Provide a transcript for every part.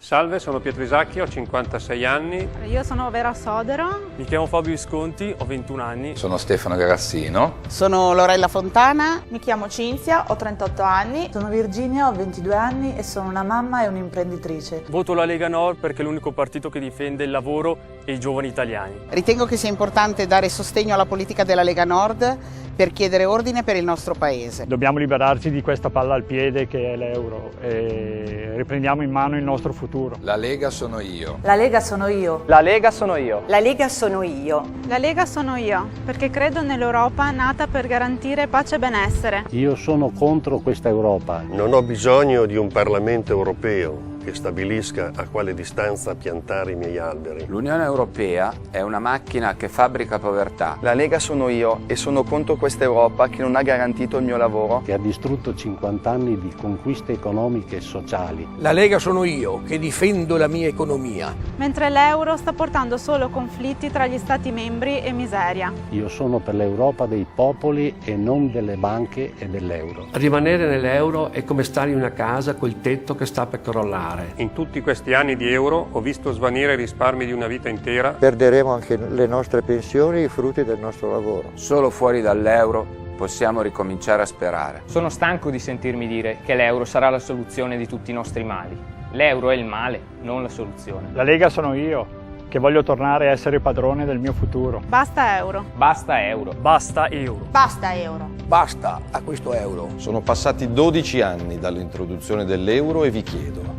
Salve, sono Pietro Isacchi, ho 56 anni. Io sono Vera Sodero. Mi chiamo Fabio Visconti, ho 21 anni. Sono Stefano Garassino. Sono Lorella Fontana. Mi chiamo Cinzia, ho 38 anni. Sono Virginia, ho 22 anni e sono una mamma e un'imprenditrice. Voto la Lega Nord perché è l'unico partito che difende il lavoro e i giovani italiani. Ritengo che sia importante dare sostegno alla politica della Lega Nord per chiedere ordine per il nostro Paese. Dobbiamo liberarci di questa palla al piede che è l'euro e riprendiamo in mano il nostro futuro. La Lega sono io. La Lega sono io. La Lega sono io. La Lega sono io. La Lega sono io, perché credo nell'Europa nata per garantire pace e benessere. Io sono contro questa Europa. Non ho bisogno di un Parlamento europeo che stabilisca a quale distanza piantare i miei alberi. L'Unione Europea è una macchina che fabbrica povertà. La Lega sono io e sono contro questa Europa che non ha garantito il mio lavoro. Che ha distrutto 50 anni di conquiste economiche e sociali. La Lega sono io che difendo la mia economia. Mentre l'euro sta portando solo conflitti tra gli Stati membri e miseria. Io sono per l'Europa dei popoli e non delle banche e dell'euro. Rimanere nell'euro è come stare in una casa col tetto che sta per crollare. In tutti questi anni di euro ho visto svanire i risparmi di una vita intera. Perderemo anche le nostre pensioni e i frutti del nostro lavoro. Solo fuori dall'euro possiamo ricominciare a sperare. Sono stanco di sentirmi dire che l'euro sarà la soluzione di tutti i nostri mali. L'euro è il male, non la soluzione. La Lega sono io, che voglio tornare a essere padrone del mio futuro. Basta euro. Basta euro. Basta euro. Basta euro. Basta a questo euro. Sono passati 12 anni dall'introduzione dell'euro e vi chiedo,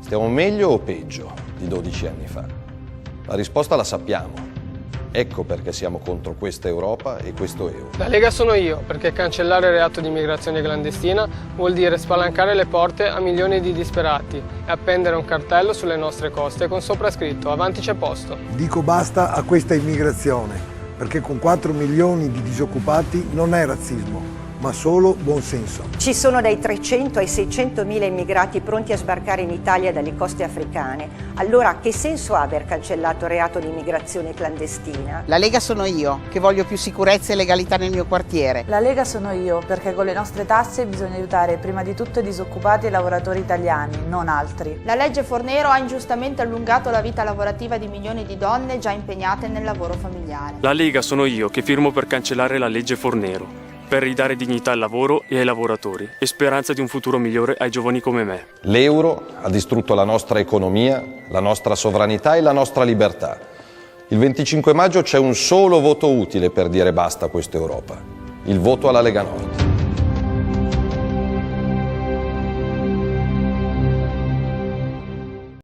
stiamo meglio o peggio di 12 anni fa? La risposta la sappiamo. Ecco perché siamo contro questa Europa e questo euro. La Lega sono io, perché cancellare il reato di immigrazione clandestina vuol dire spalancare le porte a milioni di disperati e appendere un cartello sulle nostre coste con sopra scritto "Avanti c'è posto". Dico basta a questa immigrazione, perché con 4 milioni di disoccupati non è razzismo, ma solo buonsenso. Ci sono dai 300 ai 600 mila immigrati pronti a sbarcare in Italia dalle coste africane. Allora che senso ha aver cancellato il reato di immigrazione clandestina? La Lega sono io, che voglio più sicurezza e legalità nel mio quartiere. La Lega sono io, perché con le nostre tasse bisogna aiutare prima di tutto i disoccupati e i lavoratori italiani, non altri. La legge Fornero ha ingiustamente allungato la vita lavorativa di milioni di donne già impegnate nel lavoro familiare. La Lega sono io che firmo per cancellare la legge Fornero, per ridare dignità al lavoro e ai lavoratori e speranza di un futuro migliore ai giovani come me. L'euro ha distrutto la nostra economia, la nostra sovranità e la nostra libertà. Il 25 maggio c'è un solo voto utile per dire basta a questa Europa: il voto alla Lega Nord.